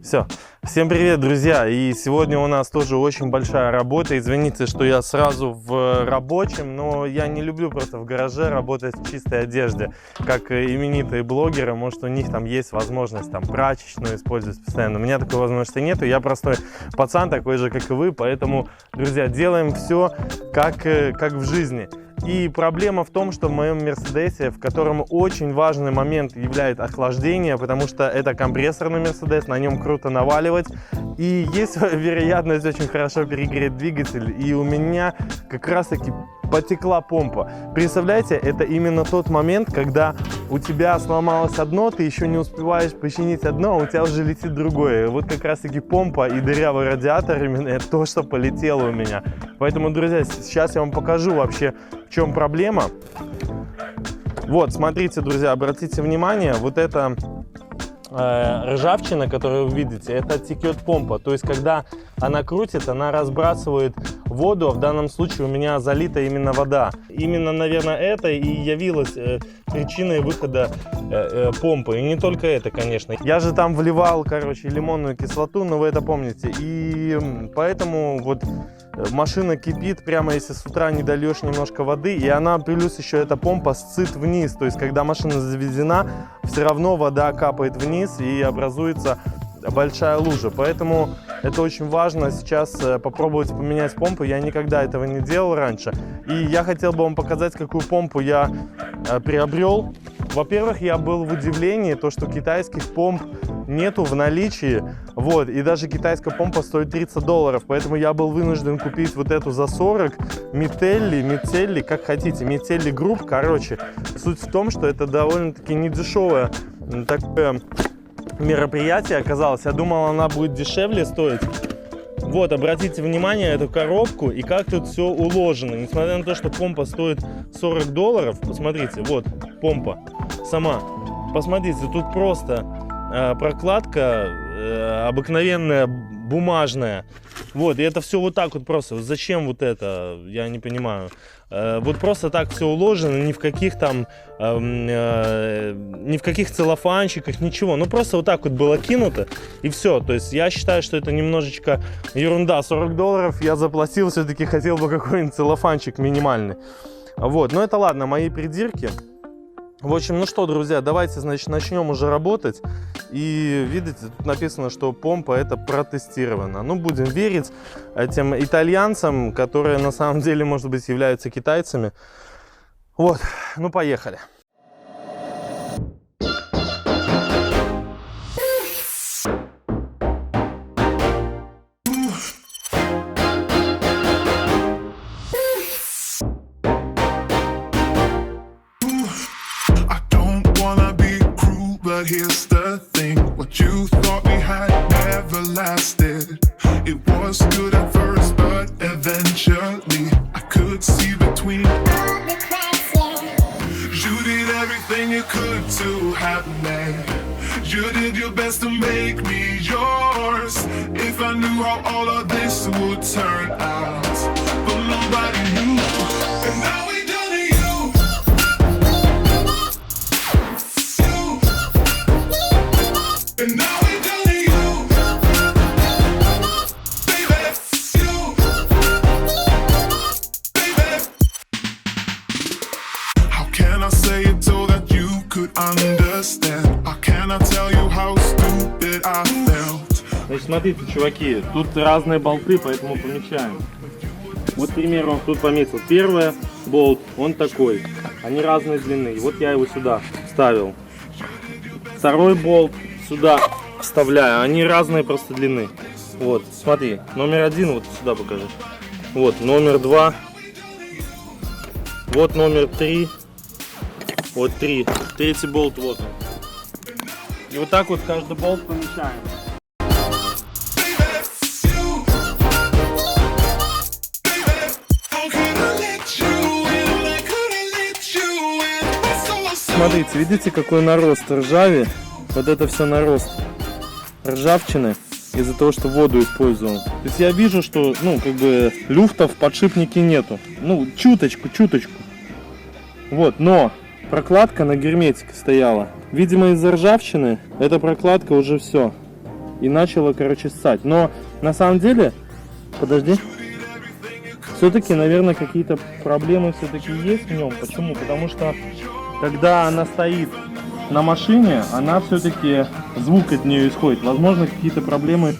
Все. Всем привет, друзья! И сегодня у нас тоже очень большая работа. Извините, что я сразу в рабочем, но я не люблю просто в гараже работать в чистой одежде. Как именитые блогеры, может, у них там есть возможность там прачечную использовать постоянно. У меня такой возможности нету. Я простой пацан, такой же, как и вы. Поэтому, друзья, делаем все как в жизни. И проблема в том, что в моем Мерседесе, в котором очень важный момент является охлаждение, потому что это компрессорный Мерседес, на нем круто наваливать. И есть вероятность очень хорошо перегреть двигатель. И у меня как раз таки потекла помпа. Представляете, это именно тот момент, когда у тебя сломалось одно, ты еще не успеваешь починить одно, а у тебя уже летит другое. Вот как раз таки помпа и дырявый радиатор именно это то, что полетело у меня. Поэтому, друзья, сейчас я вам покажу вообще, в чем проблема. Вот, смотрите, друзья, обратите внимание, вот это ржавчина, которую вы видите, это текет помпа. То есть, когда она крутит, она разбрасывает воду, а в данном случае у меня залита именно вода. Именно, наверное, это и явилось причиной выхода помпы. И не только это, конечно. Я же там вливал, короче, лимонную кислоту, но вы это помните. И поэтому вот машина кипит, прямо если с утра не дольешь немножко воды, и она, плюс еще эта помпа сцит вниз, то есть когда машина заведена, все равно вода капает вниз и образуется большая лужа. Поэтому это очень важно сейчас попробовать поменять помпу. Я никогда этого не делал раньше. И я хотел бы вам показать, какую помпу я приобрел. Во-первых, я был в удивлении, то, что китайских помп нету в наличии. Вот, и даже китайская помпа стоит $30, поэтому я был вынужден купить вот эту за 40. Мителли, как хотите, Мителли Групп. Короче, суть в том, что это довольно-таки недешевое такое мероприятие оказалось. Я думал, она будет дешевле стоить. Вот, обратите внимание на эту коробку и как тут все уложено. Несмотря на то, что помпа стоит $40, посмотрите, вот помпа сама. Посмотрите, тут просто прокладка обыкновенная, бумажная. Вот, и это все вот так вот просто. Зачем вот это, я не понимаю. Вот просто так все уложено, ни в каких там, ни в каких целлофанчиках, ничего. Ну просто вот так вот было кинуто и все. То есть я считаю, что это немножечко ерунда. $40 я заплатил, все-таки хотел бы какой-нибудь целлофанчик минимальный. Вот, но это ладно, мои придирки. В общем, ну что, друзья, давайте, значит, начнем уже работать. И видите, тут написано, что помпа это протестирована. Ну, будем верить этим итальянцам, которые на самом деле, может быть, являются китайцами. Вот, ну поехали. But here's the thing, what you thought we had never lasted. It was good at first, but eventually I could see between all the cracks, yeah. You did everything you could to have me. You did your best to make me yours. If I knew how all of this would turn out, but nobody knew. And now we done it, you. And now we done it, you. Baby, you. Baby. How can I say it so that you could understand? How can I tell you how stupid I felt? Значит, смотрите, чуваки, тут разные болты, поэтому помечаем. Вот, к примеру, тут пометил первый болт, он такой. Они разной длины. И вот я его сюда вставил. Второй болт сюда вставляю, они разные просто длины. Вот, смотри, номер 1, вот сюда покажу. Вот, номер 2. Вот номер 3. Вот 3. Третий болт, вот он. И вот так вот каждый болт помещаем. Смотрите, видите, какой нарост ржави? Вот это все нарост ржавчины из-за того, что воду использовал. То есть я вижу, что, ну, как бы люфта в подшипнике нету. Ну, чуточку. Вот, но прокладка на герметике стояла. Видимо, из-за ржавчины эта прокладка уже все и начало, короче, ссать. Но на самом деле, подожди, все-таки, наверное, какие-то проблемы все-таки есть в нем. Почему? Потому что когда она стоит на машине, она все-таки, звук от нее исходит. Возможно, какие-то проблемы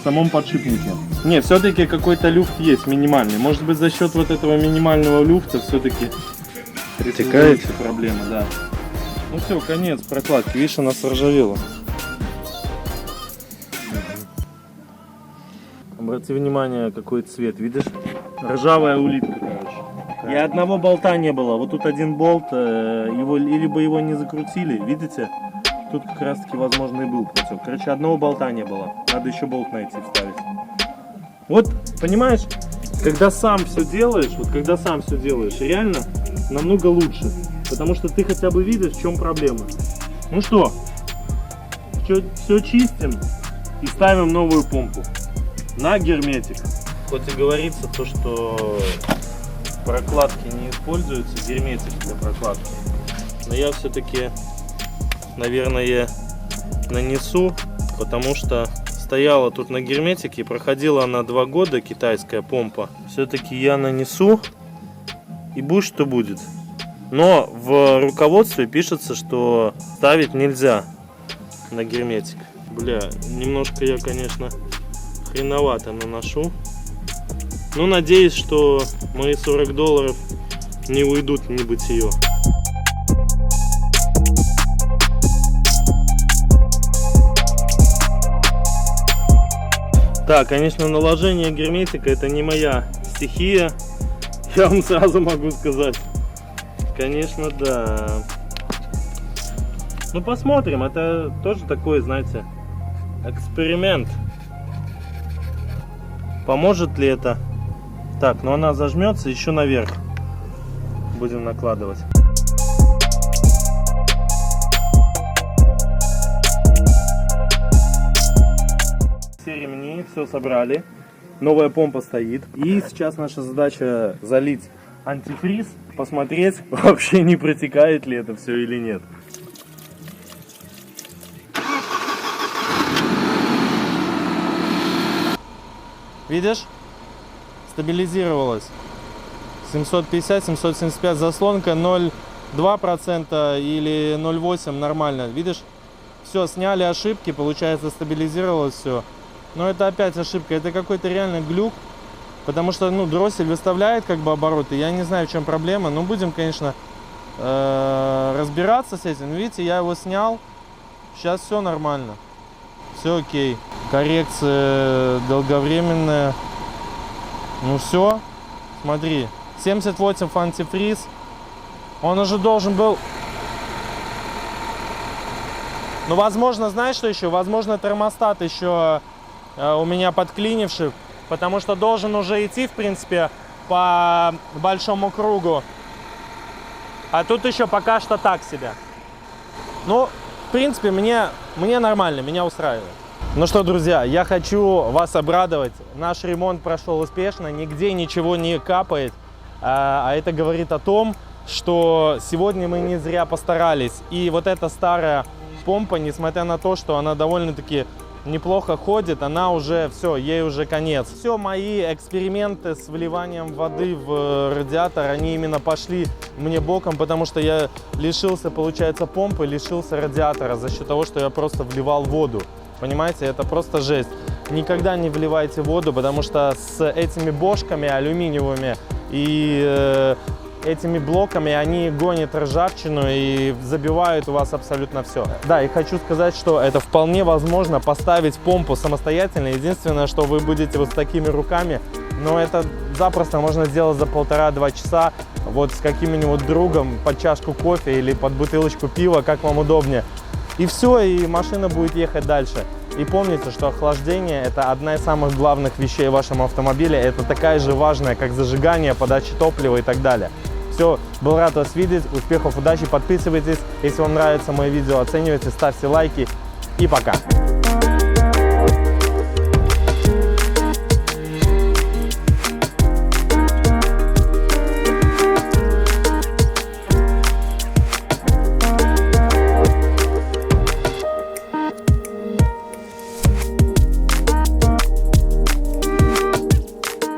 в самом подшипнике. Нет, все-таки какой-то люфт есть минимальный. Может быть, за счет вот этого минимального люфта все-таки Протекает? проблемы, да. Ну все, конец прокладки. Видишь, она сржавела. Обрати внимание, какой цвет, видишь? Ржавая улитка, короче. И одного болта не было. Вот тут один болт, его, либо его не закрутили, видите? Тут как раз таки, возможно, и был протек. Короче, одного болта не было. Надо еще болт найти, вставить. Вот, понимаешь, когда сам все делаешь, реально намного лучше. Потому что ты хотя бы видишь, в чем проблема. Ну что, все чистим и ставим новую помпу на герметик. Хоть и говорится то, что прокладки не используются, герметик для прокладки, но я все-таки, наверное, нанесу, потому что стояла тут на герметике, проходила она 2 года, китайская помпа. Все-таки я нанесу, и будь что будет. Но в руководстве пишется, что ставить нельзя на герметик. Бля, немножко я, конечно, хреновато наношу. Но надеюсь, что мои $40 не уйдут в небытие. Так, конечно, наложение герметика — это не моя стихия. Я вам сразу могу сказать. Конечно, да. Ну, посмотрим. Это тоже такой, знаете, эксперимент. Поможет ли это? Так, но она зажмется еще наверх. Будем накладывать. Все ремни, все собрали. Новая помпа стоит. И сейчас наша задача залить антифриз, посмотреть, вообще не протекает ли это все или нет. Видишь? Стабилизировалась. 750-775 заслонка, 0,2% или 0,8% нормально. Видишь? Все, сняли ошибки, получается, стабилизировалось все. Но это опять ошибка, это какой-то реально глюк. Потому что, ну, дроссель выставляет как бы обороты. Я не знаю, в чем проблема. Но будем, конечно, разбираться с этим. Видите, я его снял. Сейчас все нормально. Все окей. Коррекция долговременная. Ну все. Смотри. 78 антифриз. Он уже должен был... Ну, возможно, знаешь, что еще? Возможно, термостат еще у меня подклинивший. Потому что должен уже идти, в принципе, по большому кругу. А тут еще пока что так себе. Ну, в принципе, мне нормально, меня устраивает. Ну что, друзья, я хочу вас обрадовать. Наш ремонт прошел успешно, нигде ничего не капает. А это говорит о том, что сегодня мы не зря постарались. И вот эта старая помпа, несмотря на то, что она довольно-таки неплохо ходит, она уже все, ей уже конец. Все мои эксперименты с вливанием воды в радиатор, они именно пошли мне боком, потому что я лишился, получается, помпы, лишился радиатора за счет того, что я просто вливал воду. Понимаете, это просто жесть. Никогда не вливайте воду, потому что с этими бошками алюминиевыми и этими блоками они гонят ржавчину и забивают у вас абсолютно все. Да, и хочу сказать, что это вполне возможно поставить помпу самостоятельно. Единственное, что вы будете вот с такими руками, но это запросто можно сделать за 1,5-2 часа вот с каким-нибудь другом под чашку кофе или под бутылочку пива, как вам удобнее. И все, и машина будет ехать дальше. И помните, что охлаждение — это одна из самых главных вещей в вашем автомобиле. Это такая же важная, как зажигание, подача топлива и так далее. Все, был рад вас видеть. Успехов, удачи, подписывайтесь. Если вам нравится мое видео, оценивайте, ставьте лайки. И пока!